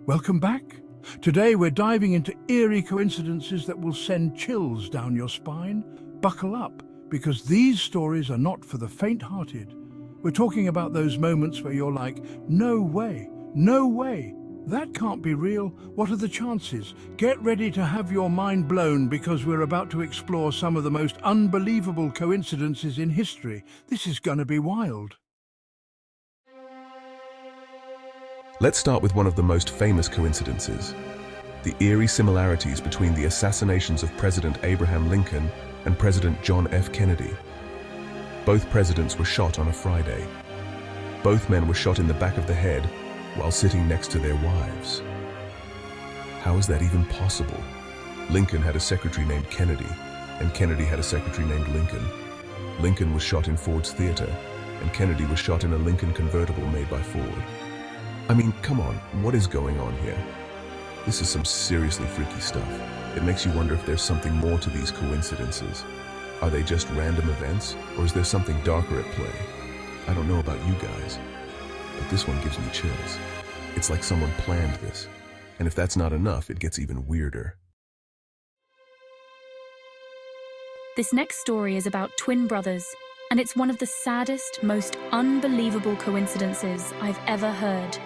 Welcome back. Today we're diving into eerie coincidences that will send chills down your spine. Buckle up, because these stories are not for the faint-hearted. We're talking about those moments where you're like, no way, no way. That can't be real. What are the chances? Get ready to have your mind blown because we're about to explore some of the most unbelievable coincidences in history. This is gonna be wild. Let's start with one of the most famous coincidences, the eerie similarities between the assassinations of President Abraham Lincoln and President John F. Kennedy. Both presidents were shot on a Friday. Both men were shot in the back of the head while sitting next to their wives. How is that even possible? Lincoln had a secretary named Kennedy, and Kennedy had a secretary named Lincoln. Lincoln was shot in Ford's theater, and Kennedy was shot in a Lincoln convertible made by Ford. I mean, come on, what is going on here? This is some seriously freaky stuff. It makes you wonder if there's something more to these coincidences. Are they just random events, or is there something darker at play? I don't know about you guys, but this one gives me chills. It's like someone planned this. And if that's not enough, it gets even weirder. This next story is about twin brothers, and it's one of the saddest, most unbelievable coincidences I've ever heard.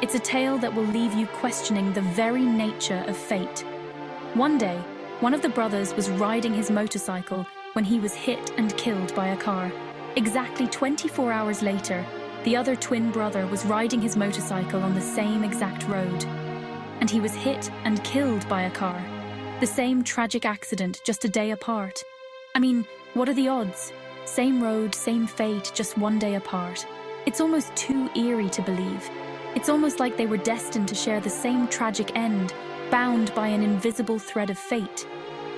It's a tale that will leave you questioning the very nature of fate. One day, one of the brothers was riding his motorcycle when he was hit and killed by a car. Exactly 24 hours later, the other twin brother was riding his motorcycle on the same exact road. And he was hit and killed by a car. The same tragic accident, just a day apart. I mean, what are the odds? Same road, same fate, just one day apart. It's almost too eerie to believe. It's almost like they were destined to share the same tragic end, bound by an invisible thread of fate.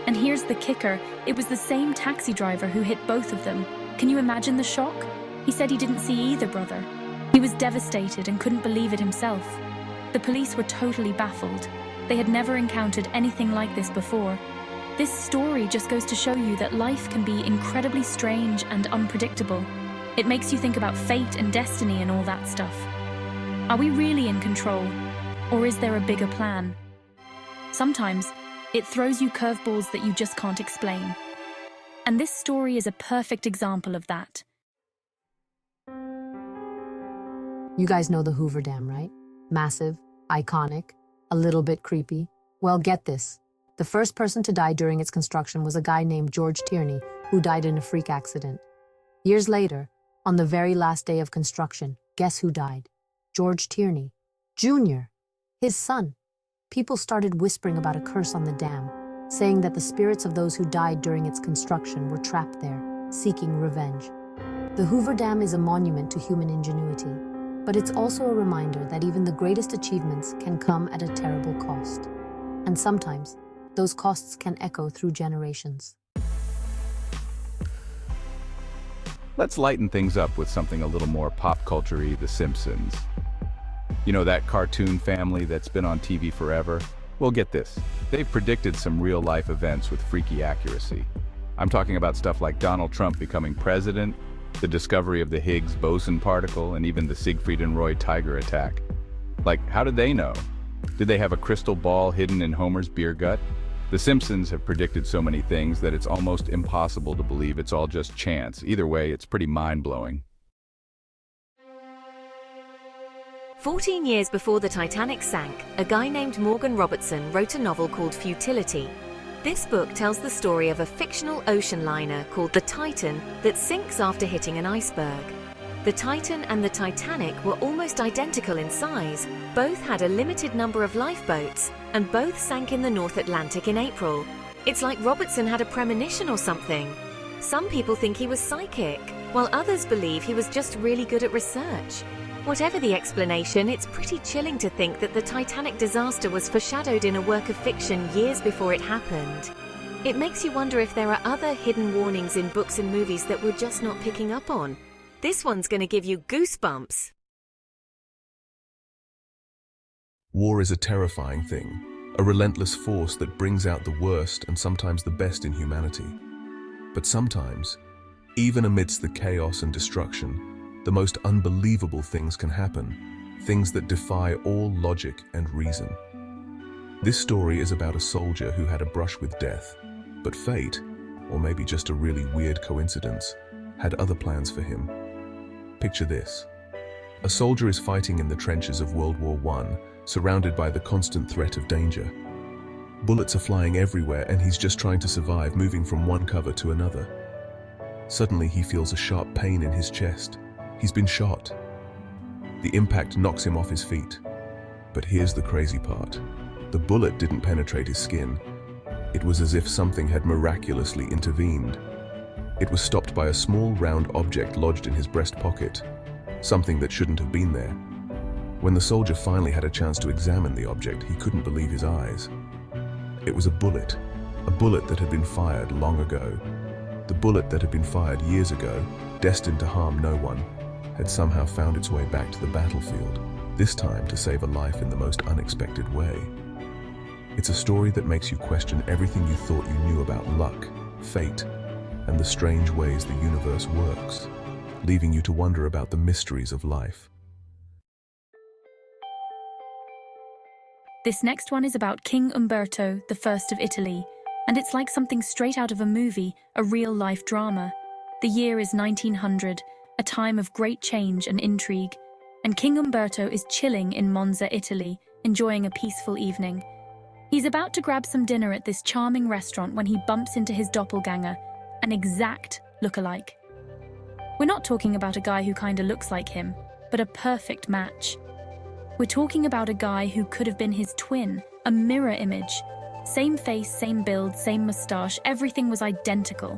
And here's the kicker, it was the same taxi driver who hit both of them. Can you imagine the shock? He said he didn't see either brother. He was devastated and couldn't believe it himself. The police were totally baffled. They had never encountered anything like this before. This story just goes to show you that life can be incredibly strange and unpredictable. It makes you think about fate and destiny and all that stuff. Are we really in control? Or is there a bigger plan? Sometimes, it throws you curveballs that you just can't explain. And this story is a perfect example of that. You guys know the Hoover Dam, right? Massive, iconic, a little bit creepy. Well, get this. The first person to die during its construction was a guy named George Tierney, who died in a freak accident. Years later, on the very last day of construction, guess who died? George Tierney, Jr., his son. People started whispering about a curse on the dam, saying that the spirits of those who died during its construction were trapped there, seeking revenge. The Hoover Dam is a monument to human ingenuity, but it's also a reminder that even the greatest achievements can come at a terrible cost. And sometimes, those costs can echo through generations. Let's lighten things up with something a little more pop culture-y, The Simpsons. You know that cartoon family that's been on TV forever? Well, get this. They've predicted some real-life events with freaky accuracy. I'm talking about stuff like Donald Trump becoming president, the discovery of the Higgs boson particle, and even the Siegfried and Roy tiger attack. Like, how did they know? Did they have a crystal ball hidden in Homer's beer gut? The Simpsons have predicted so many things that it's almost impossible to believe it's all just chance. Either way, it's pretty mind-blowing. 14 years before the Titanic sank, a guy named Morgan Robertson wrote a novel called Futility. This book tells the story of a fictional ocean liner called the Titan that sinks after hitting an iceberg. The Titan and the Titanic were almost identical in size, both had a limited number of lifeboats, and both sank in the North Atlantic in April. It's like Robertson had a premonition or something. Some people think he was psychic, while others believe he was just really good at research. Whatever the explanation, it's pretty chilling to think that the Titanic disaster was foreshadowed in a work of fiction years before it happened. It makes you wonder if there are other hidden warnings in books and movies that we're just not picking up on. This one's going to give you goosebumps. War is a terrifying thing, a relentless force that brings out the worst and sometimes the best in humanity. But sometimes, even amidst the chaos and destruction, the most unbelievable things can happen. things that defy all logic and reason. This story is about a soldier who had a brush with death, but fate, or maybe just a really weird coincidence, had other plans for him. Picture this. A soldier is fighting in the trenches of World War I, surrounded by the constant threat of danger. Bullets are flying everywhere and he's just trying to survive, moving from one cover to another. Suddenly he feels a sharp pain in his chest. He's been shot. The impact knocks him off his feet. But here's the crazy part. The bullet didn't penetrate his skin. It was as if something had miraculously intervened. It was stopped by a small round object lodged in his breast pocket, something that shouldn't have been there. When the soldier finally had a chance to examine the object, he couldn't believe his eyes. It was a bullet that had been fired long ago. The bullet that had been fired years ago, destined to harm no one, had somehow found its way back to the battlefield, this time to save a life in the most unexpected way. It's a story that makes you question everything you thought you knew about luck, fate, and the strange ways the universe works, leaving you to wonder about the mysteries of life. This next one is about King Umberto I of Italy, and it's like something straight out of a movie, a real-life drama. The year is 1900, a time of great change and intrigue, and King Umberto is chilling in Monza, Italy, enjoying a peaceful evening. He's about to grab some dinner at this charming restaurant when he bumps into his doppelganger, an exact look-alike. We're not talking about a guy who kinda looks like him, but a perfect match. We're talking about a guy who could have been his twin, a mirror image. Same face, same build, same mustache, everything was identical.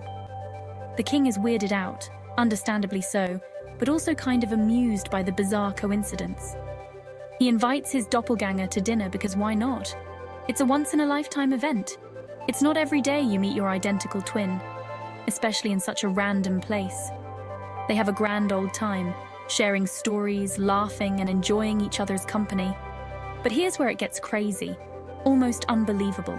The king is weirded out, understandably so, but also kind of amused by the bizarre coincidence. He invites his doppelganger to dinner because why not? It's a once-in-a-lifetime event. It's not every day you meet your identical twin, especially in such a random place. They have a grand old time, sharing stories, laughing, and enjoying each other's company. But here's where it gets crazy, almost unbelievable.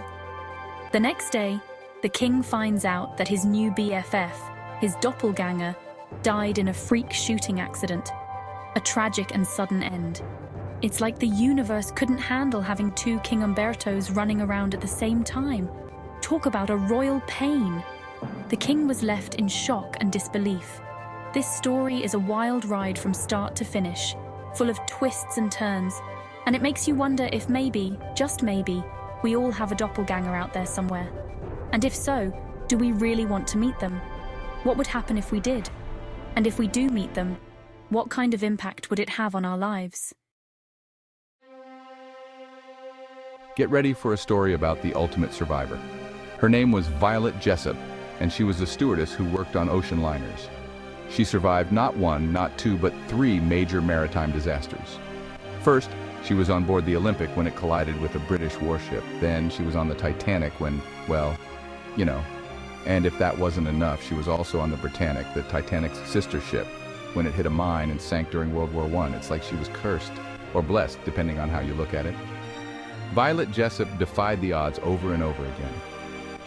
The next day, the king finds out that his new BFF, his doppelganger, died in a freak shooting accident. A tragic and sudden end. It's like the universe couldn't handle having two King Umbertos running around at the same time. Talk about a royal pain. The king was left in shock and disbelief. This story is a wild ride from start to finish, full of twists and turns, and it makes you wonder if maybe, just maybe, we all have a doppelganger out there somewhere. And if so, do we really want to meet them? What would happen if we did? And if we do meet them, what kind of impact would it have on our lives? Get ready for a story about the ultimate survivor. Her name was Violet Jessop, and she was a stewardess who worked on ocean liners. She survived not one, not two, but 3 major maritime disasters. First, she was on board the Olympic when it collided with a British warship. Then she was on the Titanic when, well, you know. And if that wasn't enough, she was also on the Britannic, the Titanic's sister ship, when it hit a mine and sank during World War I. It's like she was cursed, or blessed, depending on how you look at it. Violet Jessop defied the odds over and over again.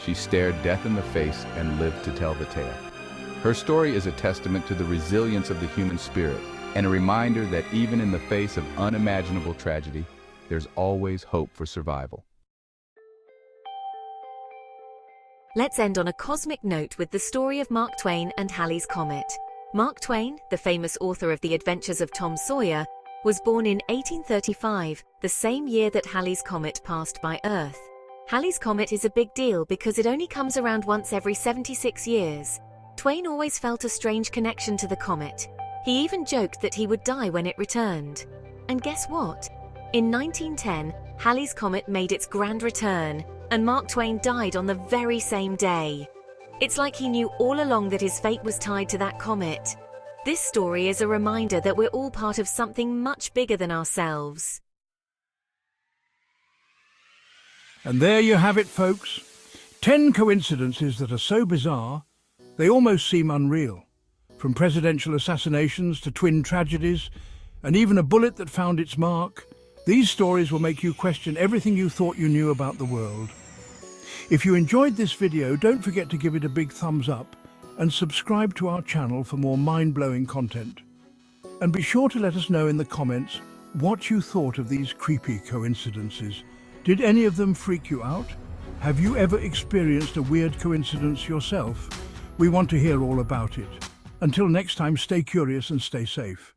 She stared death in the face and lived to tell the tale. Her story is a testament to the resilience of the human spirit and a reminder that even in the face of unimaginable tragedy, there's always hope for survival. Let's end on a cosmic note with the story of Mark Twain and Halley's Comet. Mark Twain, the famous author of The Adventures of Tom Sawyer, was born in 1835, the same year that Halley's Comet passed by Earth. Halley's Comet is a big deal because it only comes around once every 76 years. Twain always felt a strange connection to the comet. He even joked that he would die when it returned. And guess what? In 1910, Halley's Comet made its grand return, and Mark Twain died on the very same day. It's like he knew all along that his fate was tied to that comet. This story is a reminder that we're all part of something much bigger than ourselves. And there you have it, folks. 10 coincidences that are so bizarre, they almost seem unreal. From presidential assassinations to twin tragedies, and even a bullet that found its mark, these stories will make you question everything you thought you knew about the world. If you enjoyed this video, don't forget to give it a big thumbs up and subscribe to our channel for more mind-blowing content. And be sure to let us know in the comments what you thought of these creepy coincidences. Did any of them freak you out? Have you ever experienced a weird coincidence yourself? We want to hear all about it. Until next time, stay curious and stay safe.